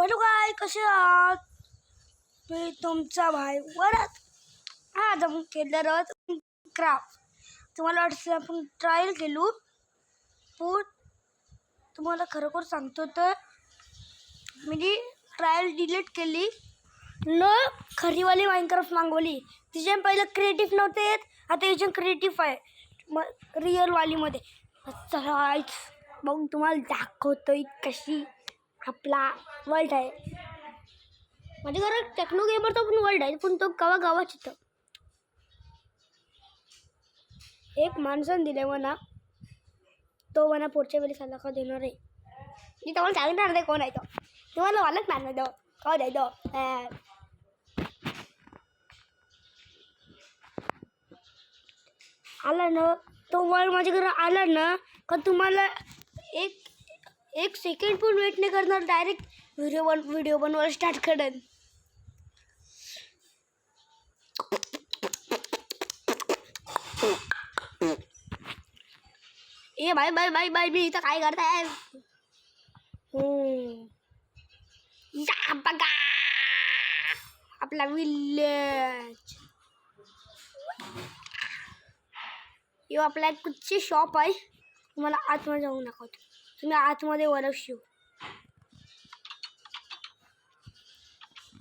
Hello काय कसे आहात? मी तुमचा भाई वरात. आज आपण खेळणार आहोत क्राफ्ट. तुम्हाला वाटतं आपण ट्रायल केलो, पण तुम्हाला खरोखर सांगतो तर मी ट्रायल डिलीट केली न खरीवाली माइनक्राफ्ट मागवली. तिच्या पहिलं क्रिएटिव्ह नव्हते येत, आता याच्या क्रिएटिव्ह आहे रिअलवालीमध्ये. चला मग तुम्हाला दाखवतोय कशी आपला वर्ल्ड आहे. माझ्या घरात टेक्नो गेमरचा पण वर्ल्ड आहे, पण तो गावागावाच येतं. एक माणसानं दिले म्हणा, तो म्हणा पुढच्या वेळी सल्ला देणार आहे. मी तुम्हाला सांगणार नाही कोण आहे तो, तुम्हाला मालक नाही दो कोण आहे तो. आला ना तो वर्ल्ड माझ्या घरात आला ना का तुम्हाला एक सेकंड पण वेट नाही करणार, डायरेक्ट व्हिडिओ बनवायला स्टार्ट करेन. ए बाय बाय बाय बाय मी इथं काय करताय? या बघा आपला विलेज. यो आपला एक कुठची शॉप आहे, तुम्हाला आतमध्ये जाऊ नका, तुम्ही आतमध्ये वरच शिव.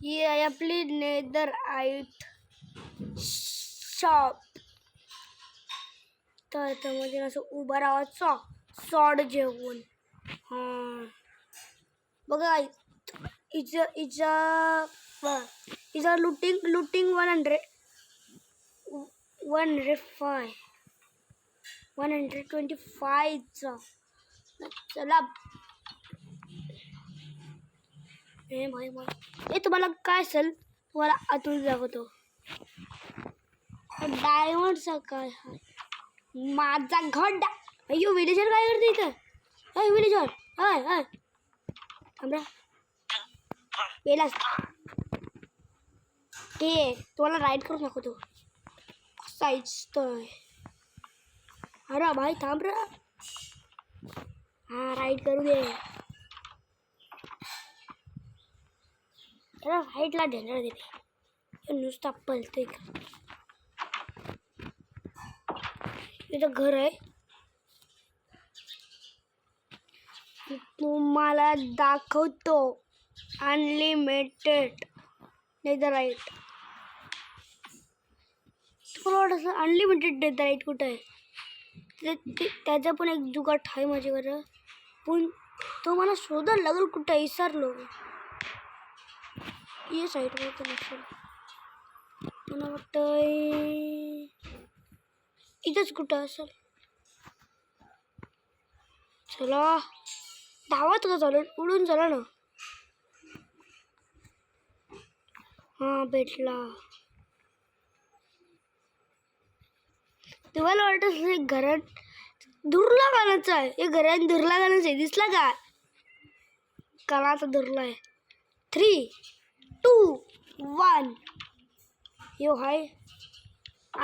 ही आहे आपली नेदर आईट शॉप. तर त्यामध्ये असं उभं राहायचं सॉड जेवून. बघा इजा लुटिंग 125. चला हे तुम्हाला काय असेल, तुम्हाला आतून दाखवतो. डायमंडचा काय हा माझा घड. अय्यो विलेजर काय करते इथं? अय विलेजर हाय हाय थांबा पेलास ते तुम्हाला राईड करून दाखवतो कसा इच्छतोय. अरे भाई थांब रे, हा राईड करू दे. त्याला राईडला देणार दे, नुसता पलतोय. इथं घर आहे, तुम्हाला दाखवतो. अनलिमिटेड नेदराईट. तुम्हाला वाटतं अनलिमिटेड नेदराईट कुठं आहे? त्याचा पण एक जुगाट आहे माझ्याकडं, पण तो मला शोधायला लागेल कुठं आहे, विसरलो. ये साईडवर तर नसेल, मला वाटतं इथंच कुठं असेल. चला धावत का चालू, उडून चला ना. हा भेटला. तुम्हाला वाटत घरात दुरला गाण्याचं आहे, हे घरात दुरला गाण्याचं आहे, दिसला का? कानाचा दुरला आहे. 3, 2, 1 यो हाय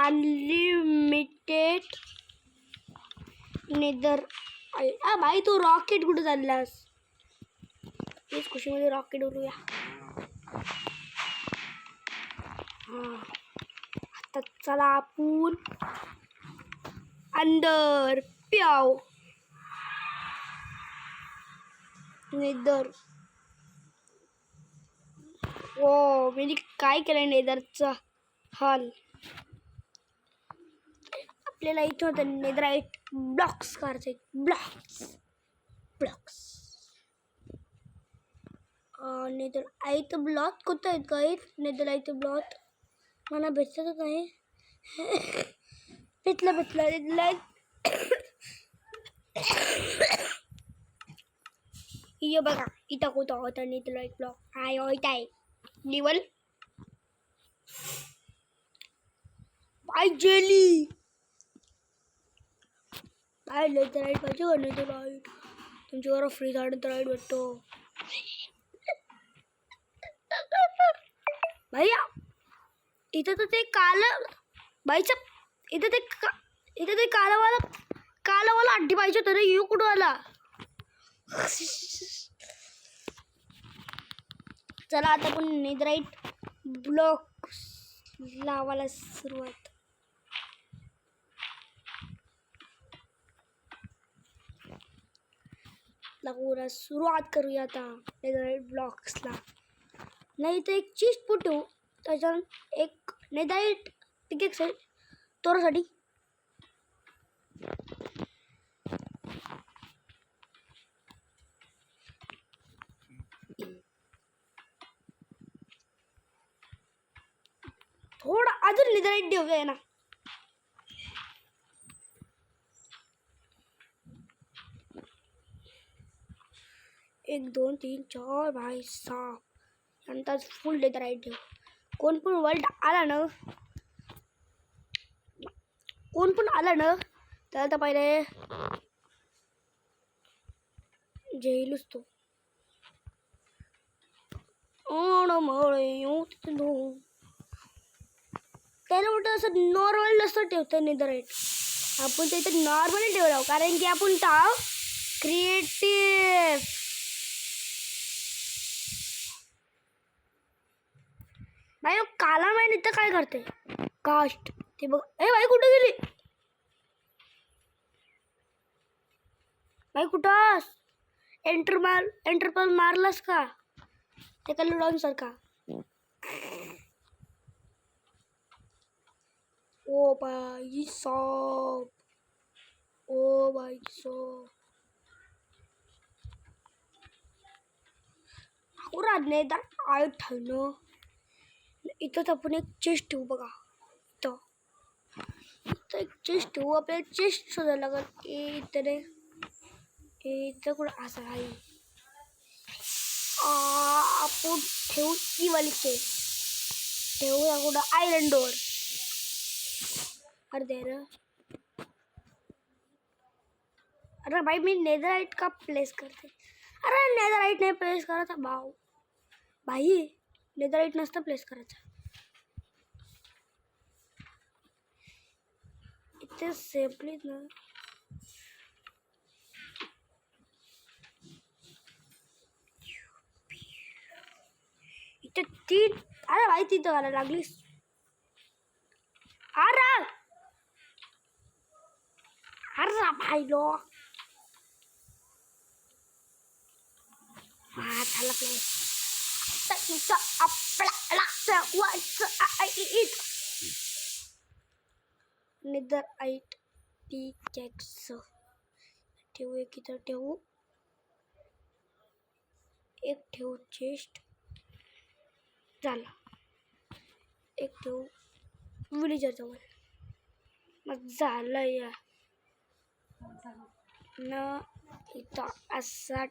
अनलिमिटेड नेदर. भाई तू रॉकेट कुठं चाललास? हेच खुशीमध्ये रॉकेट उडूया. आता चला आपण अंदर प्याव नेदर. ओ मी काय केलं नेदरचा हाल. आपल्याला इथं होतं नेदराईट ब्लॉक्स करायचे. ब्लॉक्स नेदर आईत ब्लॉक कुठं आहेत काय? नेदर आईत ब्लॉक मला भेटतच नाही. भेटला ये बघा इथं कुठं होतं नेदर आईत ब्लॉक. हाय इथं आहे लेवल बाय जेली. काय नेदराईट पाहिजे का? नेदराईट तुमच्यावर फ्री नेदराईट भेटतो भैया. इथं तर ते बाईच्या इथं ते कालवाला अड्डी पाहिजे होतं रे. येऊ कुठं आला? चला आता आपण नेदराईट ब्लॉक लावायला सुरुवात. सुरुवात करूया आता नेदराईट ब्लॉक्सला. नाही तर एक चीज पुटू त्याच्यात एक नेदराईट पिकेक्स आहे तोरासाठी. थोडा अजून नेदराईट देऊया ना. एक 2 3 4 भाई 6 नंतर फुल नेदराईट देऊ. कोण पण वर्ल्ड आला ना त्याला तर पहिले जेलच तो. त्याला मोठं असं नॉर्मल नसतं ठेवतं नेदराईट. आपण ते इथे नॉर्मली ठेवलं कारण की आपण टाव क्रिएटिव्ह. नाही काला माहिती तर काय करते कास्ट ते बघ. ए भाई कुठे गेली भाई? कुठं एंटरपल मारलास का ते कल्लू डाऊन सारखा? ओ भाई सॉप, ओ भाई सॉप. नेदराईट ठेवणं. इथंच आपण एक चेस्ट ठेवू बघा. इथं एक चेस्ट ठेवू. आपल्याला चेस्ट शोधायला लागेल. इथं कुठं असं आहे. आपण ठेवू ती वाली चेस्ट ठेवूया कुठं आयलंडवर. अरे भाई मी नेदराईट का प्लेस करते? अरे नेदराईट नाही प्लेस करायचा भाई. नेदराईट नसतं प्लेस करायचं. इथे सेफली ना. इथे 3. अरे भाई तिथं घाला लागलीस. अरे भाई लो झाला प्लेस. नेदराईट पिकॅक्स ठेवू. एक इथं ठेवू. एक ठेवू चेस्ट झाला. एक ठेवू विलेजर जवळ. मग झालं या न. इथं असा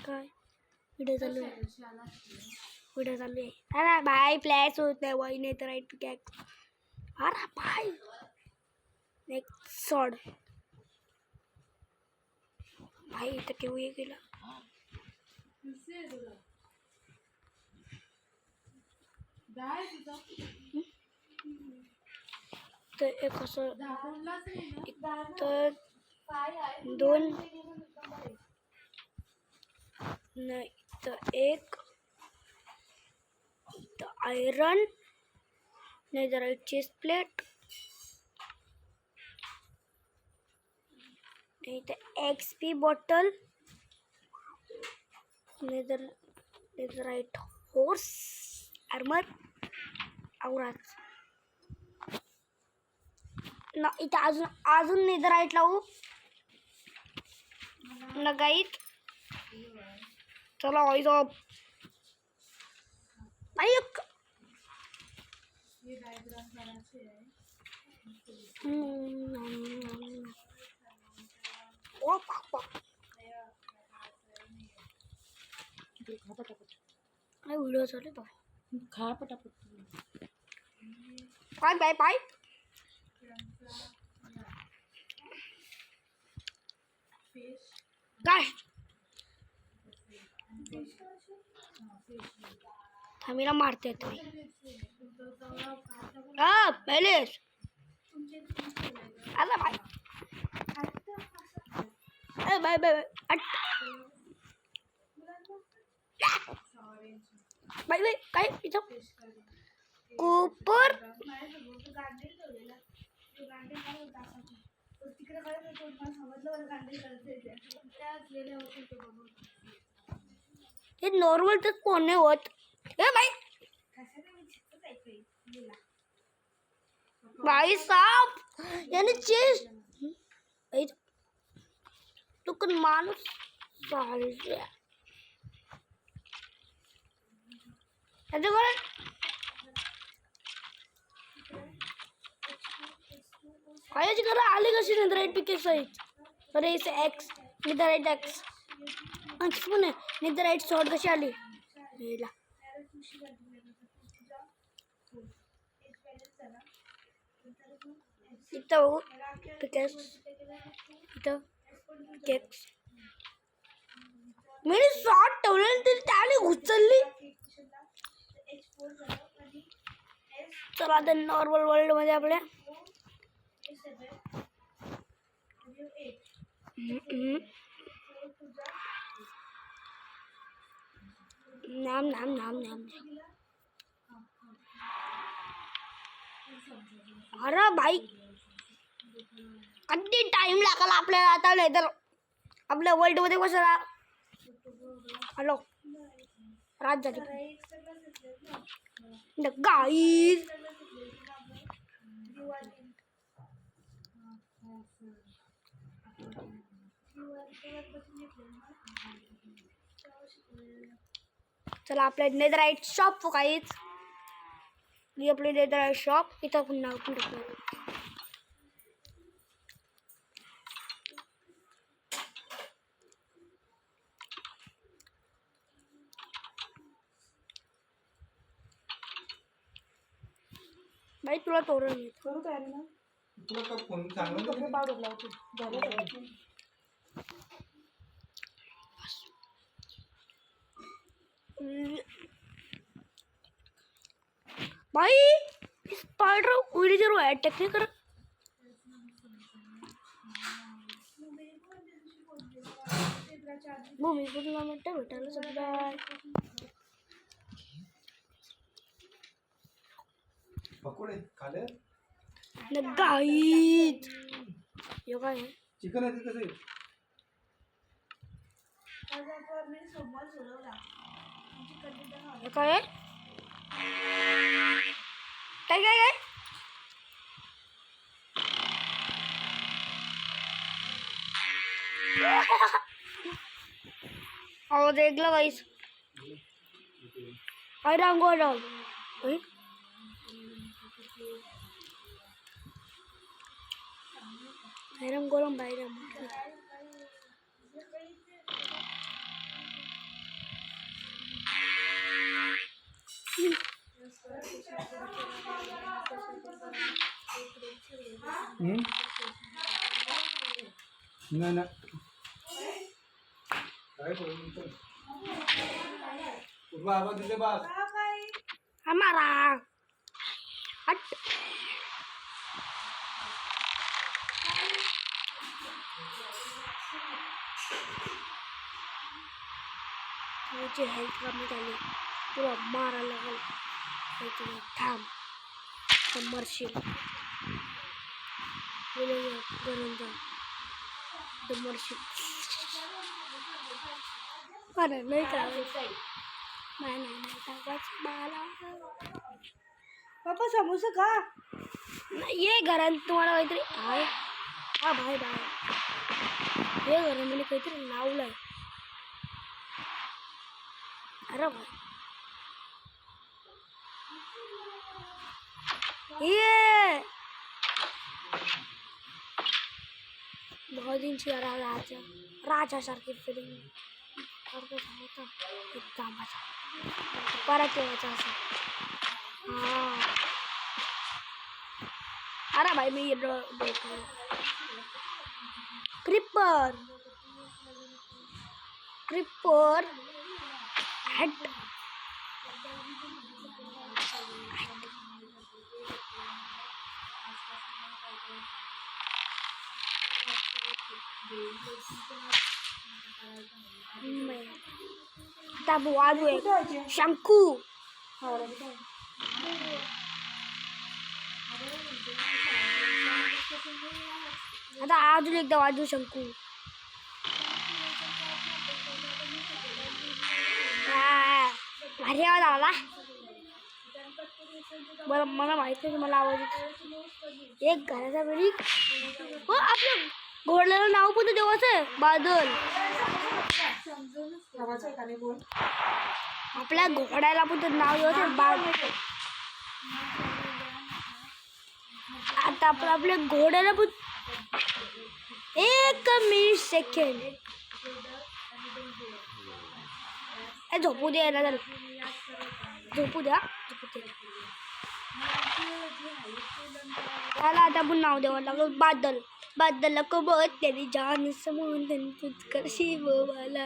काय व्हिडिओ चालू आहे. अरे भाई प्लेस होत नाही वही नेदराईट पिकॅक्स. अरे भाई नेक्स्ट सॉड भाई इथं ठेवू. हे गेलं तर एक असं तर 2 नाही तर एक आयरन नेदराईट चेस्ट प्लेट नाही तर XP बॉटल नेदराईट हॉर्स आर्मर आवराच ना. इथं अजून नेदराईट लावू लगाईत. चला भाई साहब एक व्हिडिओ चालू तो खा पटापट. बाय काय थांबीला मारते तुम्ही. हा पहिलेच आला bye bye bye bye bye काय इथं कुपर हे नॉर्मल तर कोण नाही होत हे बाई भाई साहब यानी चेस तू कोण माणूस चालते कायची करा आली कशी नेदराईट पिके सहित अरे इसे एक्स नेदराईट एक्स एक्स पण आहे नेदराईट शॉर्ट कशी आली मेला इथं बघू पिकेस इथं केक्स मी शॉर्ट ठेवलेली तरी त्याने उचलली चला आता नॉर्मल वर्ल्ड मध्ये आपल्या नाम नाम नाम नाम अरे भाई किती टाइम लागला आपल्याला आता नाही तर आपल्या वर्ल्ड मध्ये बसला हॅलो रात झाली गाईज चला आपल्या नेदराईट शॉप काहीच ही आपली नेदराईट शॉप इथं पुन्हा आपण टाकणार भाई तुला तोरण करू तयारी ना तुला का फोन चांगला पावडर लावतो झालं भाई स्पाइडर उड़ी जरूर अटैक नहीं कर भूमि को मिनट भेटायला सुद्धा पकोडे खाले गाईत यो काय चिकन आहे ते कसं आहे काय काय काय काय आओ देख लो गाइस आयरन गोल्ड आयरन गोलम बायरम नाही ना काय बोलतो बाबा दिले बास हमारा हट मुझे हेल्थ कमी झाली तुला मारा लागल तुला थांब मरशील गरंजा मरशील अरे नाही करायचं पापा समोसा खा ये घरात तुम्हाला काहीतरी आहे हा भाई भाई हे घरामध्ये काहीतरी लावलंय अरे भाई ये बहुत दिन से राजा सारखी फिलिंग करतो होता एक कामाचा परत येवायचा असं हा अरे भाई मी क्रिपर क्रिपर हेड आता वाजू आहे शंकू. आता अजून एकदा वाजू शंकू. भारी आवाज आला. बरं मला माहिती नाही मला आवाज येतो. एक घराचा वेळी हो आपलं घोडल्याला नाव पण देवाचं आहे बादल. आपल्या घोड्याला पण नाव देवाचं आहे बादल. आता आपण आपल्या घोड्याला पण 1 मिनिट सेकंड झोपू दे ना. झोपू द्या त्याला. आता आपण नाव द्यावं लागलं बादल. बादल कबत त्याने जान समोर तुझकर शिववाला.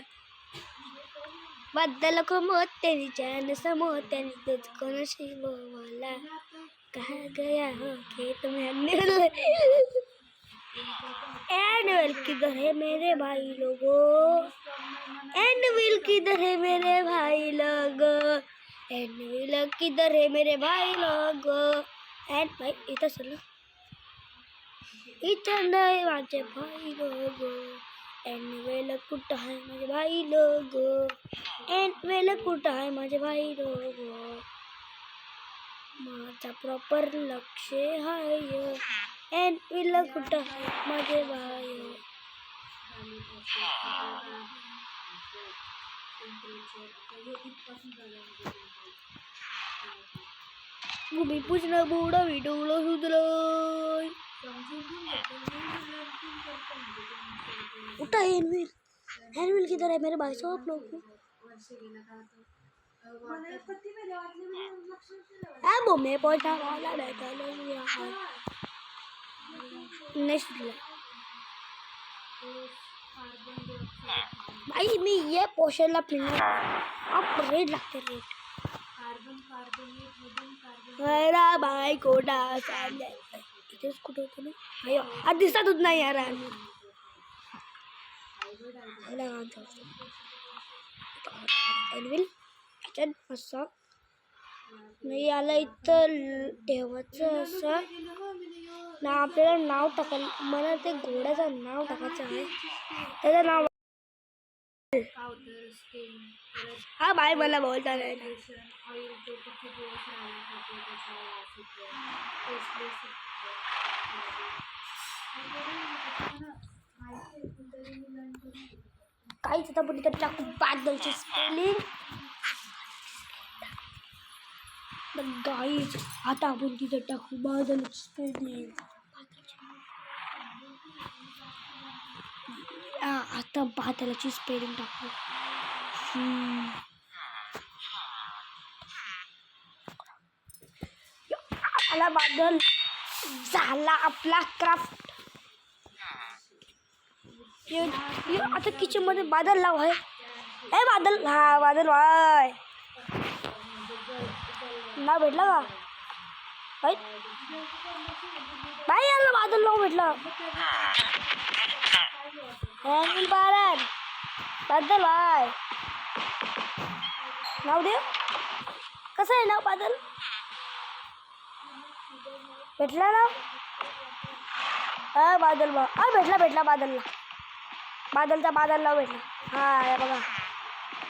बादल कबत त्याने जान समोर त्याने तुझकर शिववाला. कहाँ गया हो खेत में एनविल किधर है मेरे भाई लोगों. एनविल किधर है मेरे भाई लोगों. एनविल किधर है मेरे भाई लोगों. एन भाई इथं चल इथं नाही माझे भाई लोगों. एनविल कुठं आहे माझे भाई लोगों. एनविल कुठं आहे माझे भाई लोगों. माझा प्रॉपर लक्ष आहे. एनविल कुठं आहे माझे भाई. भूमिपूजन बुड विडवलं सुधलय. उठा एनविल. एनविल किधर है मेरे भाई साहब लोग. मैं पहुंचा वाला बैठा नहीं सुधला भाई. मी ये पोषणला पिणार. आप रेड लागते रेड. मेरा भाई कोटा इथेच कुठं होतं ना. आज दिसतच नाही यार. एनविल असं नाही आलं इथं ठेवायचं असं ना. आपल्याला नाव टाकायला मला ते घोड्याचं नाव टाकायचं आहे. त्याचं नाव हा बाय मला बोलता नाही. काहीच आता पण इथं टाकू बादलची स्पेलिंग. गाईज आता आपण तिथं टाकू बादलची स्पेलिंग. आता बादलाची स्पेलिंग टाकू. आला बादल. झाला आपला क्राफ्ट. आता किचन मध्ये बादल लाव आहे. ए बादल. हा बादल वाय नाव भेटला का भाई. भाई याला बादल नाव भेटलं. बादल वाय नाव दे. कसं आहे नाव बादल भेटला ना. बादल बा भेटला बादलला. बादलचा बादल नाव भेटला. हा हे बघा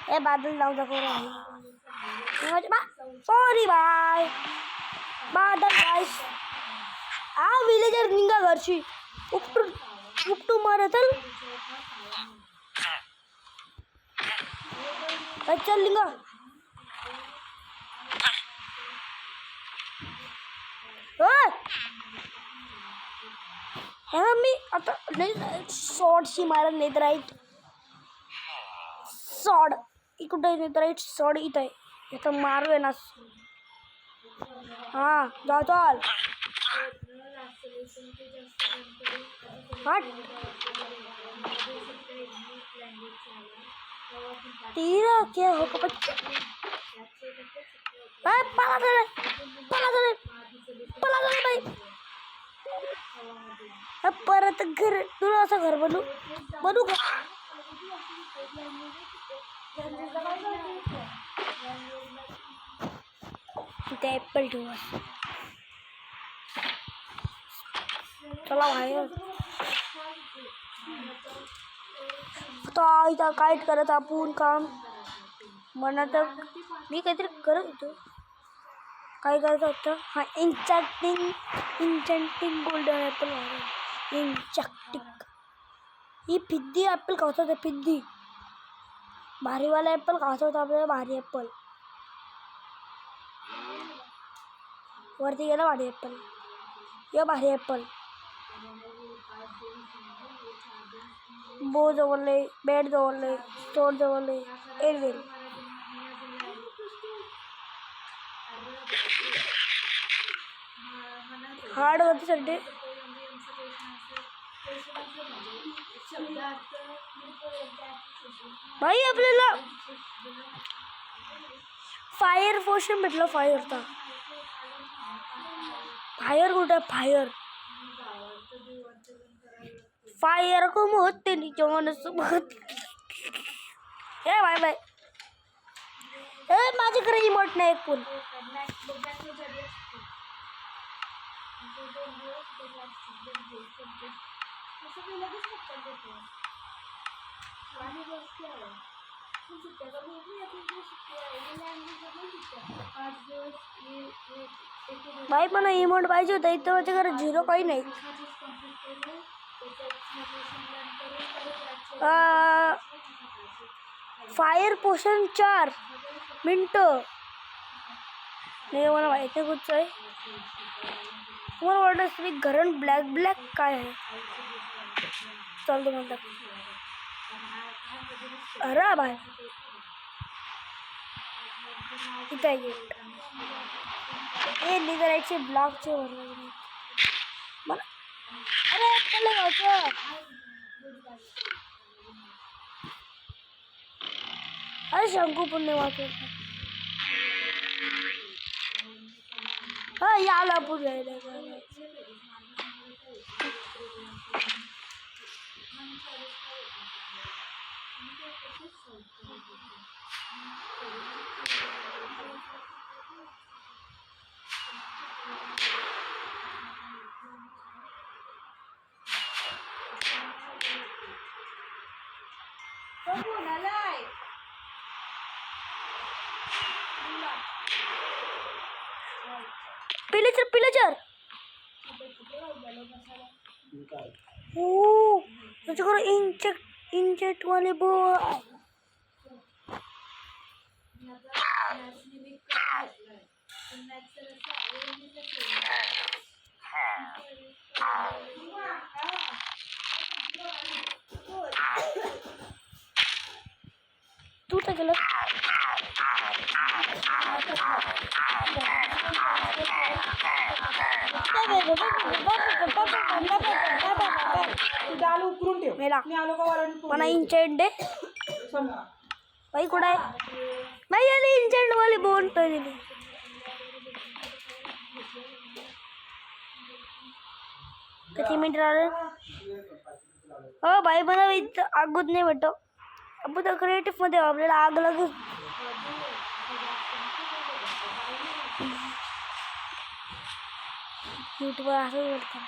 हे बादल नाव दाखव. Sorry bye Badal bye. हा विलेजर निघा घरची उपटू मारत चल निघा. मी आता शॉर्टशी मारा नेत राईट. सॉड इकडे नेत राईट. सॉड इथं आहे. इथं मारू आहे ना. हा जा चाल. हट तेरा क्या होगा बच्चा. पला चले भाई. परत घर तुला असं घर बनू का? तिथे ॲपल ठेवा. चला बाहेर. इथं काय करत आपण काम म्हणा तर मी काहीतरी करत होतो. काय करायचं होतं? हा इंचॅन्टिंग गोल्डन ॲपल इंचॅक्टिक. ही फिद्दी ॲपल खायचं होतं. फिद्दी भारीवाला ॲपल खायचं होतं आपल्याला. भारी ॲपल वरती गेला. भारी ॲपल या भारी ॲपल. बो जवळले, बेड जवळले, स्टोर जवळले, एरवेल हार्ड होती सध्या. भाई आपल्याला फायर पोशन भेटलं. फायरचा फायर कुठं? फायर को मोहते नीचे मनसोबत. ए बाय बाय. ए माझ्याकडे इमोट नाही एक पण. भाई मला इमोट पाहिजे होता. इथं माझ्याकडे 0 काही नाही. फायर पोशन 4 मिनटं. नाही मला माहिती आहे कुठचं आहे. तुम्हाला वाटलं तुम्ही घरून ब्लॅक काय आहे? चालतो म्हणतात. अरे बाय इथं आहे गेट. हे निघायचे ब्लॉकचे वरला मला. अरे चला जायचं. अरे शंकू पुण्य वाचत. हा याला पुढे पिलेचर ओ त्याच्याकडे इंजेक्ट वाले बो. तू तर गेलं. मला इंचेंट दे भाई. कुठं आहे भाई? आली इंचेंट वाली बोन दिली. किती मिनिट राहिले? हो भाई मला इथं आगूच नाही भेटत. आपण तर क्रिएटिव्ह मध्ये आपल्याला आग लागू. युट्यूबवर असं भेटतं.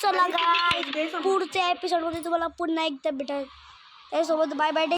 चला गाइस पुढच्या एपिसोड मध्ये तुम्हाला पुन्हा एकदा भेटेल. त्यासोबत बाय बाय.